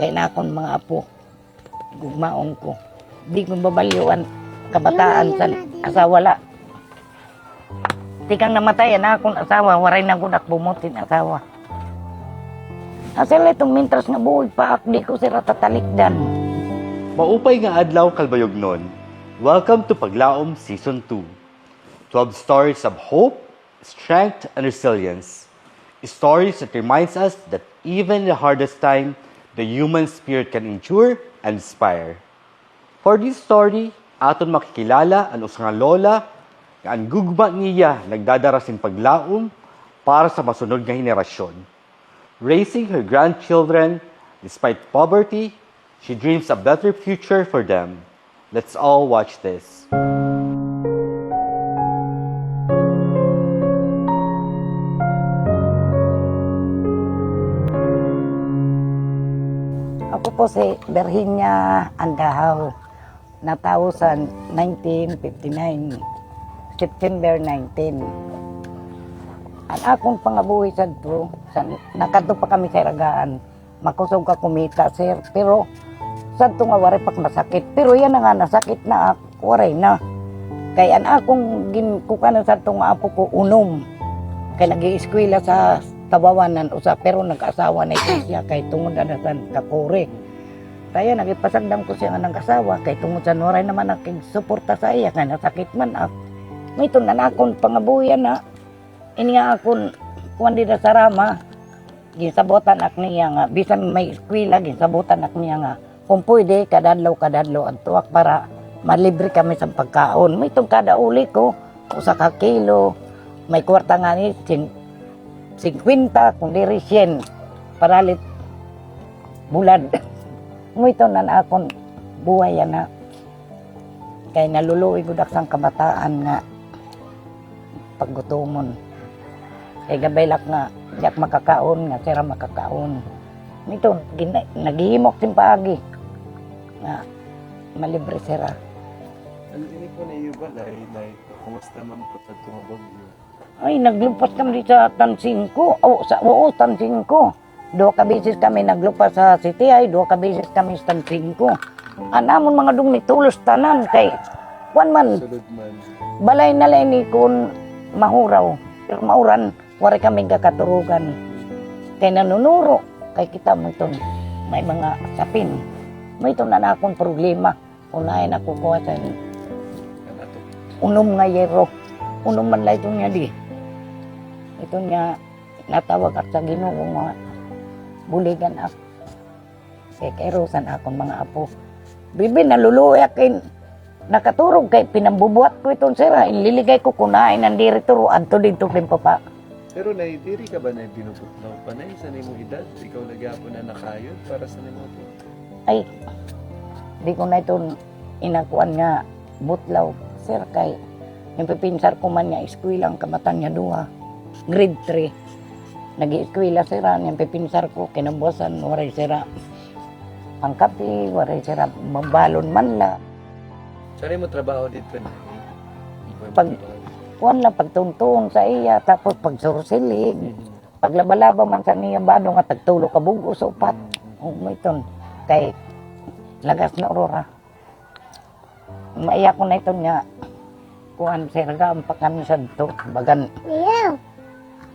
kay na akong mga apo. Gugmaon ko. Di ko babalyuan kabataan sa asawala. Tikang namatay na akong asawa, waray na gudak bumutin asawa. Asal itong mintras nga buhay pa ak, di ko sila tatalikdan. Maupay nga adlaw kalbayognon. Welcome to Paglaom Season 2. 12 stories of hope, strength, and resilience. Stories that reminds us that even in the hardest time, the human spirit can endure and inspire. For this story, aton makikilala ang usang nga lola nga ang gugma niya nagdadarasin paglaom para sa masunod nga henerasyon. Raising her grandchildren despite poverty, she dreams a better future for them. Let's all watch this. Ako po si Virginia Andahaw, natawo sa 1959, September 19. Ang akong pangabuhi sa to, nakadto pa kami sa Ragaan, makusog ka kumita, sir. Pero sa to nga waray pak masakit. Pero yan nga nasakit na ako, waray na. Kaya ang akong ginkukanan sa to nga apo ko unom. Kaya nag-i-eskwela sa Tabawanan usa pero nag-asawa na siya kay tungod na sa Kakure. Kaya nagipasagdam ko siya nga nag-asawa kay tungod sa noray naman nakig-suporta sa iya kay nasakit man ak. May ito na akong pangabuyan na ini nga akong kuwan dito sa Rama gisabotan ak niya nga bisan may eskwela gisabotan ak niya nga kung pwede kadadlaw ang tuwak para malibre kami sa pagkaon. May itong kada uli ko usa ka kilo may kwarta nga ni 50 kung diri 100 paralit bulan. Mo ito na akong buhay na kay naluluoy gudak sang kabataan nga paggutomon. Kay gabaylak nga yak makakaon nga sira makakaon. Mito naghihimok sin paagi nga malibre sira. Ano ini po na iyo ba na kumusta man po sa bagyo? Ay, naglupas kami sa Tansingko. Oo, Tansingko. 2 ka beses kami naglupas sa City ay 2 ka beses kami sa Tansingko. Anamon mga dumi tulos tanan kay kuan man. Sulod man. Balay na lang ni kun mahuraw. Pero mauran, wari kami kakaturugan. Kay nanunuro. Kay kita mo ito, may mga sapin. May ito na akong problema. Unahin ako kuha sa unom nga yero. Unom man lang ito niya di. Ito niya natawag ako sa Ginoo nga buligan ako. Kay kairosan akong mga apo. Bibi naluluya kay nakaturog kay pinambubuhat ko itong sira. Ililigay ko kunain ng diri turuan to dito din papa. Pero naidiri ka ba na binubutlaw pa na sa nimo edad? Ikaw nagyapon na nakayod para sa nimo to? Ay, di ko na ito inakuan nga butlaw. Sir, kay yung pipinsar ko man nga eskwela ang kamatan niya 2. Grade 3. Nag-i-eskwela sira yung pipinsar ko. Kinabuasan, waray sira ang kape, waray sira mabalon man la. Saan mo trabaho dito na? Kuan lang pagtuntun sa iya, tapos pagsursilig. Paglaba-laba man sa niya bado nga tagtulo ka bugo sa upat. Mo iton kay lagas na aurora. Maiya ko na ito nga kuan sirga ang pakan sa to bagan.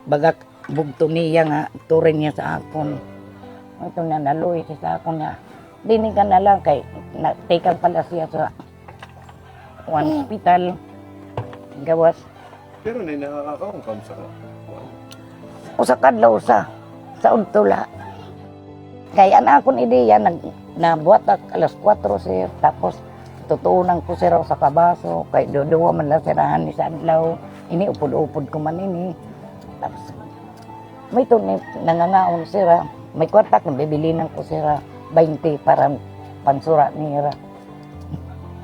Bagak bugto niya nga turin niya sa akon. Ito na naluwi siya sa akon nga. Dinig ka na lang kay take pala siya sa one hospital. Gawas. Pero na nakakakaon kam sa Usa kadlaw sa untula. Kay ana akon ideya nabuhat alas 4 sir tapos tutuunan ko sir sa kabaso kay duduwa man lang sirahan ni sa adlaw. Ini upod-upod ko man ini. Tapos may ito nangangaon sira. May kwarta kung bibilinan ko sira 20 para pansura nira.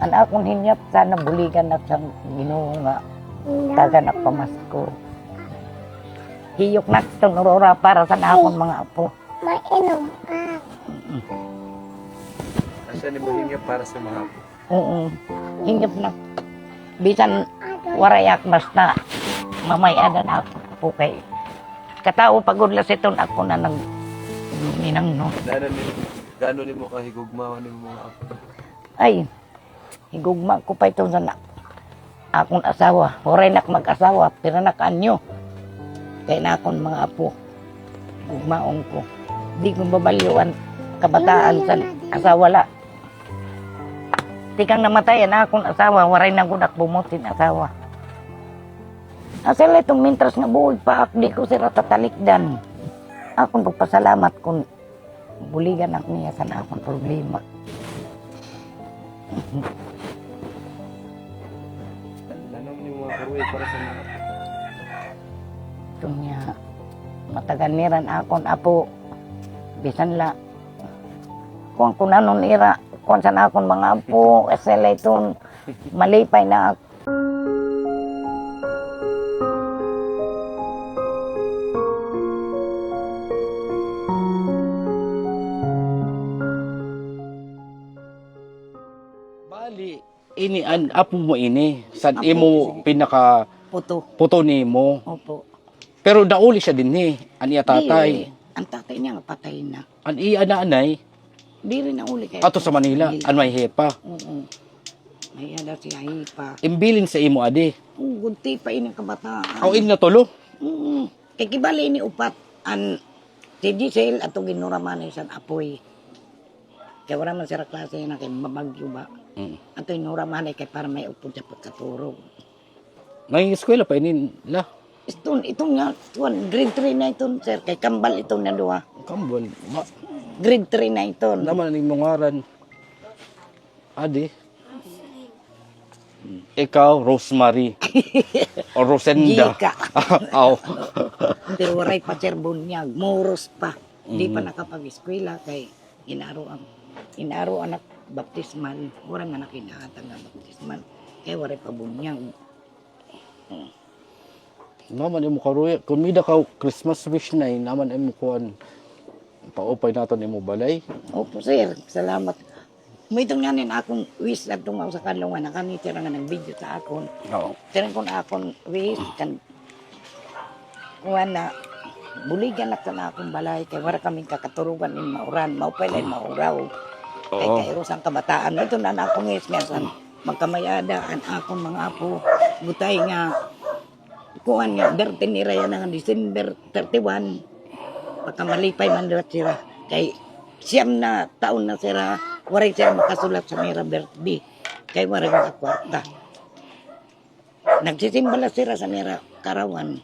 Ang akong hinyap sana buligan at sa Ginoo nga kaganak pamasko. Hiyok na ito nurora para sa akong mga apo. Mainom ka. asa ni mo hinga para sa mga apo? Oo. Hinyap na. Bisan warayak basta mamayadan ako po kay katao pagod la siton ako na nag minang no. Dana ni Gaano ni mo kahigugmawan ni mo mga apo? Ay, higugma ko pa ito na akong asawa. Horay nak mag-asawa, pero nakaanyo. Kaya na akong mga apo. Higugmaon ko. Di ko babalyuan kabataan sa asawa la. Tikang namatay na akong asawa, waray na gudak bumutin asawa. Asala itong mintras nga buhay pa, di ko sila tatalikdan. Akong pagpasalamat kung buligan ako niya sa akong problema. Tanong ni mga karuwi para sa mga Ito niya, mataganiran akong apo. Bisan la, kung nanon ira, kung saan akong mga apo, asala itong malipay na ako. Bali, ini an apo mo ini. San imo pinaka Puto. puto nimo. Opo. Pero dauli siya din ni an iya tatay. Di, ang tatay niya nga patay na. An iya na anay Di rin na uli kayo. ato sa Manila, an may hepa. Oo. May ada siya hipa. Imbilin sa imo adi. Gunti pa ini kabataan. Aw in na tulo. Kay kibali ni upat an si Giselle ato ginuraman sa apoy. Kaya wala man sira klase na kay mabagyo ba. Ato inuraman kay para may upod sa pagkaturog. May eskwela pa ini la. Itong nga, grade 3 na ito, sir. Kay kambal itong na duha. Kambal. Ma, Grade 3 na ito. naman ning mungaran. Adi. Ikaw, Rosemary. O Rosenda. Gika. Aw. Pero waray pa sir bunyag. Moros pa. Di pa nakapag-eskwela kay inaro anak baptismal. Wala nga nakinahatang nga baptismal. Kaya waray pa bunyag. Naman imo karuya. Kung mida ka Christmas wish na naman imo kuan paupay naton imo balay. Opo sir, salamat. May itong nanin akong wish at tungaw sa kanlungan na kanitira nga nag-video sa akon. Oo. Tiran ko na akong wish kan kuha na buligan na na akong balay kay wala kaming kakaturugan in mauran. Maupay lang mauraw. Kay Oo. kairo sang kabataan. Ito na akong wish nga san magkamayada ang akong mga apo. Butay nga kuhan nga, darte ni Raya nga December 31, pagkamalipay man doon sila. Kay siyam na taon na sila, waray sila makasulat sa mera birthday. Kay waray makakwarta. Nagsisimbala sila sa mera karawan.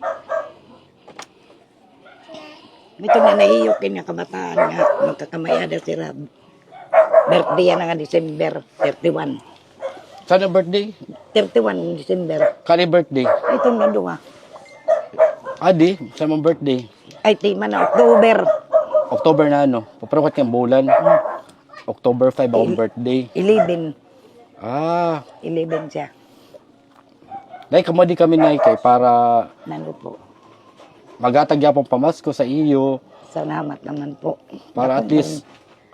Ito na nahiyokin nga kabataan nga, magkakamayada sila. Birthday yan nga December 31. Sana birthday? 31 December. Kani birthday? Itong nanduwa. Adi, sa mong birthday. Ay, tima na October. October na ano? Paparukat kang bulan. October 5 akong birthday. 11. Ah, 11 siya. dahil kamadi kami na kay para Nando po. magatag yapong pamasko sa iyo. Salamat naman po. Para at least,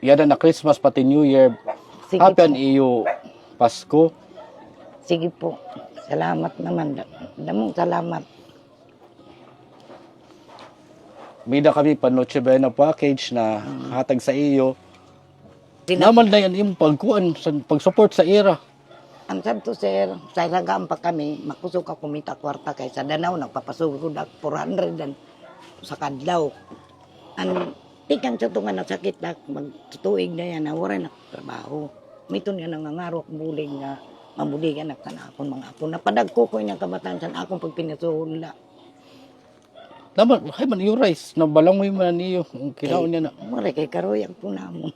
yan na Christmas pati New Year. Sige Happy po. ang iyo Pasko. Sige po. Salamat naman. Damong salamat. Mida kami pa Noche Buena package na hatag sa iyo. Tina- Naman na yan yung pagkuhan, pag-support sa ira. Ang santo sir, sa ilagaan pa kami, makusok ako kumita kwarta kay sa Danau, nagpapasugod ako 400 dan sa kadlaw. Ang tikang sa tunga na sakit na magtutuig na yan, na wala na trabaho. Mito niya nangangarok buling nga, mabuligan na kana akong mga apo. Napadagko ko niyang kabataan sa akong pagpinasuhula. Naman, hay man iyo rice, nabalangoy man niyo. Ang kinaon niya na. Mura kay karoyang po namon.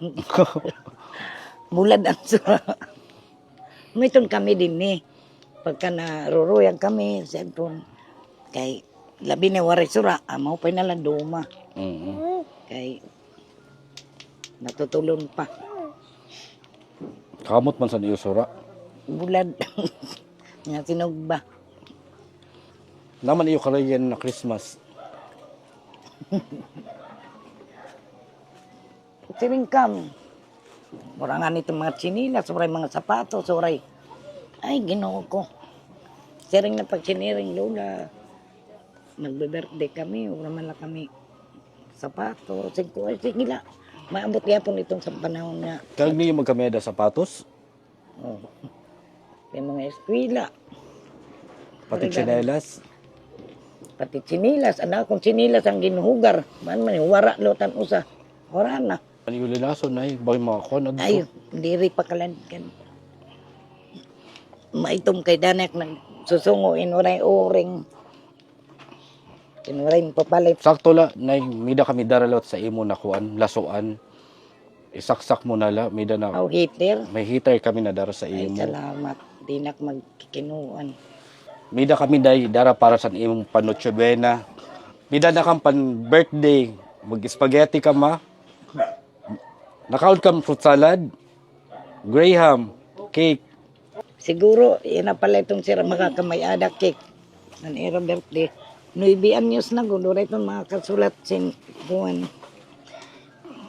Bulad ang sura. Miton kami din ni. Pagka naruruyag kami, cellphone. Kay labi na waray sura, amaw pa na lang duma. Kay natutulon pa. Kamot man sa niyo sura. Bulad. Nga sinugba. Naman iyo kalayan na Christmas. Siringkam. Mura nga nito mga chinilas, suray mga sapatos, suray. Ay, ginoo ko. Siring na pag siniring lola, magbe-birthday kami, wala man lang kami sapatos. Sige la, Maabot yapon itong sa panahon nga Kag ni magkameda sapatos, oh, yung mga eskwela, pati tsinelas. pati chinilas, anak kong chinilas ang ginuhugar. Man man, wara lotan usa. Wara na. Ano yung linason na bagay mga kon. Ay, diri pa kalankan. Maitom kay danak nang susungo inuray uring. Inuray papalit. Sakto la, nay, mida kami daralot sa imo na kuan, lasuan. Isaksak mo na la, mida na, Aw heater. may heater kami na dara sa Ay, imo. salamat. Di nak magkikinuan. Mida kami day dara para sa imong panotche buena. Mida na kang pan birthday, mag-spaghetti ka ma. Nakaon kam fruit salad, graham, cake. Siguro, yan na pala itong sira makakamay-ada cake. Nan era birthday. 9 anyos na, gulo itong mga kasulat sin buwan.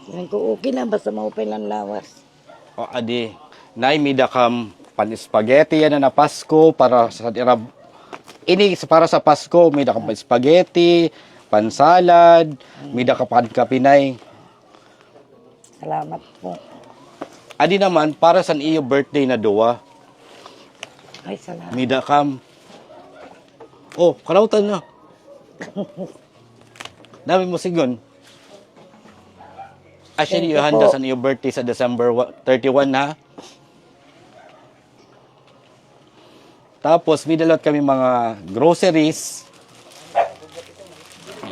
Sabi ko, okay lang, basta maupay lang lawas. O adi, nay mida kam pan spaghetti yan na Pasko para sa irab. Ini para sa Pasko, mida kam pan spaghetti, pan salad, mida ka pan kapinay. Salamat po. Adi naman para sa iyo birthday na duwa, Ay, salamat. mida kam. Oh, karautan na. Dami mo sigon. Actually, Thank you handa po. sa iyo birthday sa December 31 ha. Tapos, may dalot kami mga groceries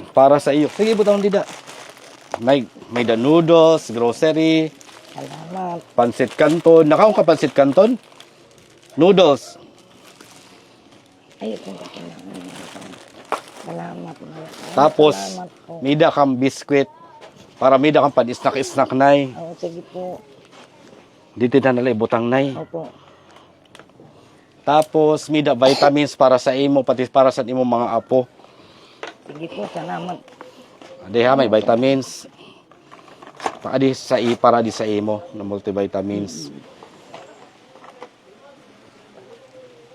para sa iyo. Sige, butang dida. May the noodles, grocery, Salamat. pansit canton. Nakaon ka pansit canton? Noodles. Ay, ito na kailangan. Salamat. Tapos, Salamat po. mida kang biskwit. Para mida kang pan-snack-snack nay. Oo, sige po. Dito na nalay, butang nay. Opo. Tapos, mida vitamins para sa imo, pati para sa imo mga apo. Sige po, salamat. Adi ha, may vitamins. Para di sa imo na multivitamins.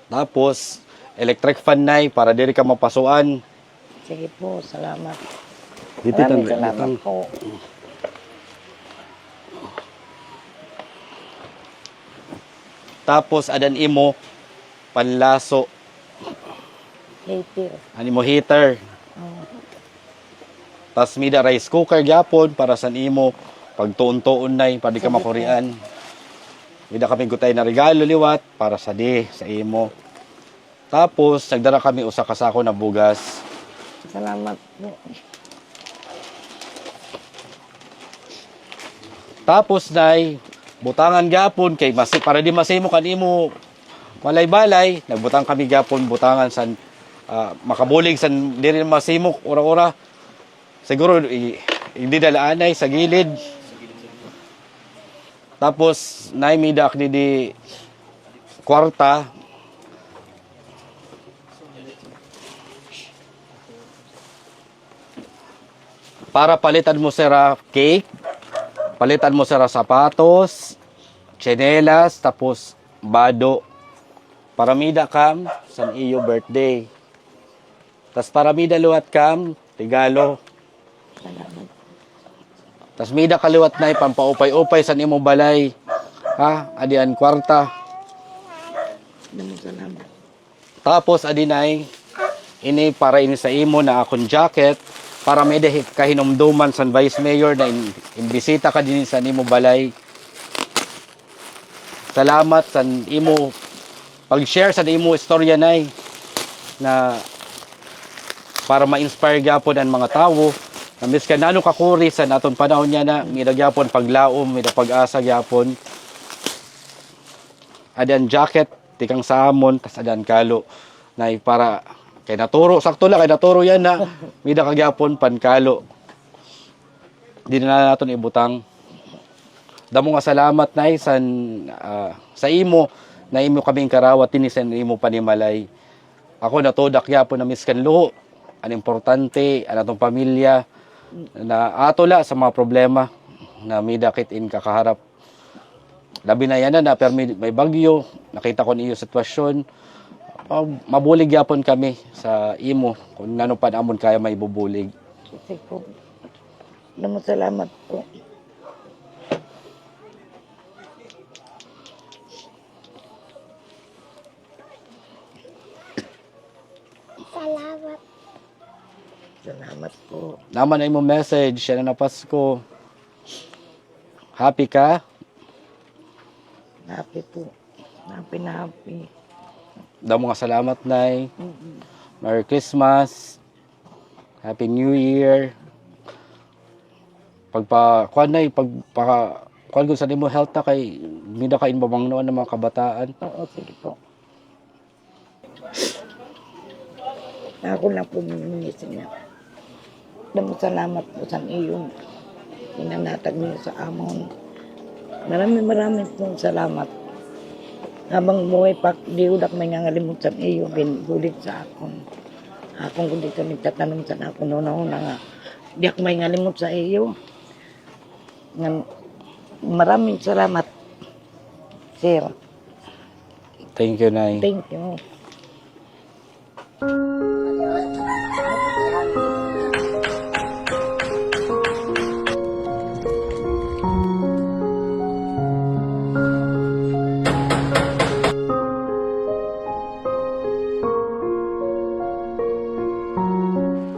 Tapos, electric fan nay para diri ka mapasuan. Sige po, salamat. Dito Maraming tan salamat po. Tapos adan imo panlaso, Hater. ani mo heater. Tas mida rice cooker gyapon para sa imo pagtuon-tuon nay para di ka makurian. Mida kami gutay na regalo liwat para sa sa imo. Tapos nagdara kami usa ka sako na bugas. Salamat po. Tapos nay butangan gyapon kay para di masimo kanimo balay-balay, nagbutang kami gyapon butangan san makabulig san diri masimo ora-ora. Siguro hindi dalaanay sa gilid. Tapos nay midak di kwarta. Para palitan mo sira cake, palitan mo sira sapatos, tsinelas, tapos bado. Para mida kam sa iyo birthday. Tas para mida luwat kam, regalo. Salamat. Tas mida kaliwat na pampaupay-upay sa imo balay. Ha, adian kwarta. Salamat. Tapos adinay ini para ini sa imo na akong jacket para may kahinumduman sa vice mayor na imbisita ka din sa imo balay. Salamat sa imo pag-share sa imo istorya nay na para ma-inspire gyapon ang mga tawo na miskan nano kakuri sa naton panahon niya na mida gyapon paglaom, mida pag-asa gyapon. Adan jacket tikang sa amon tas adan kalo na para kay naturo sakto lang kay naturo yan na mida kagyapon pankalo. Di na naton ibutang. Damo nga salamat nay sa imo na imo kaming karawat dinhi sa imo panimalay. Ako natudak gyapon na miskan luho. Ang importante ang atong pamilya na atula sa mga problema na midakit in kakaharap. Labi na yan na pero may bagyo, nakita ko niyo sitwasyon. Mabulig yapon kami sa imo kung nano pa namon kaya may bubulig. Sige po. Salamat po. Salamat. Salamat po. Naman na imong message, yan na Pasko. Happy ka? Happy po. Happy na happy. Daw mga salamat, Nay. Merry Christmas. Happy New Year. Kuan Nay, kuan ko sa nimo health na kay mida ka inbabangnoan ng mga kabataan. Oo, sige po. Ako lang po ninisin niya. Salamat po sa iyo. Pinanatag niyo sa amon. Maraming pong salamat. Habang buhay pa, di udak may nangalimot sa iyo, ginulit sa akon. Akong kundi ka nagtatanong sa ako noon nga. Di ako may ngalimot sa iyo. Maraming salamat, sir. Thank you, Nay. Thank you.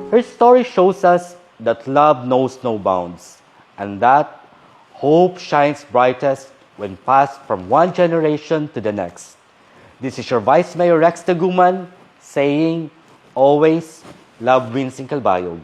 Her story shows us that love knows no bounds and that hope shines brightest when passed from one generation to the next. This is your Vice Mayor Rex Taguman saying, always love wins in Calbayog.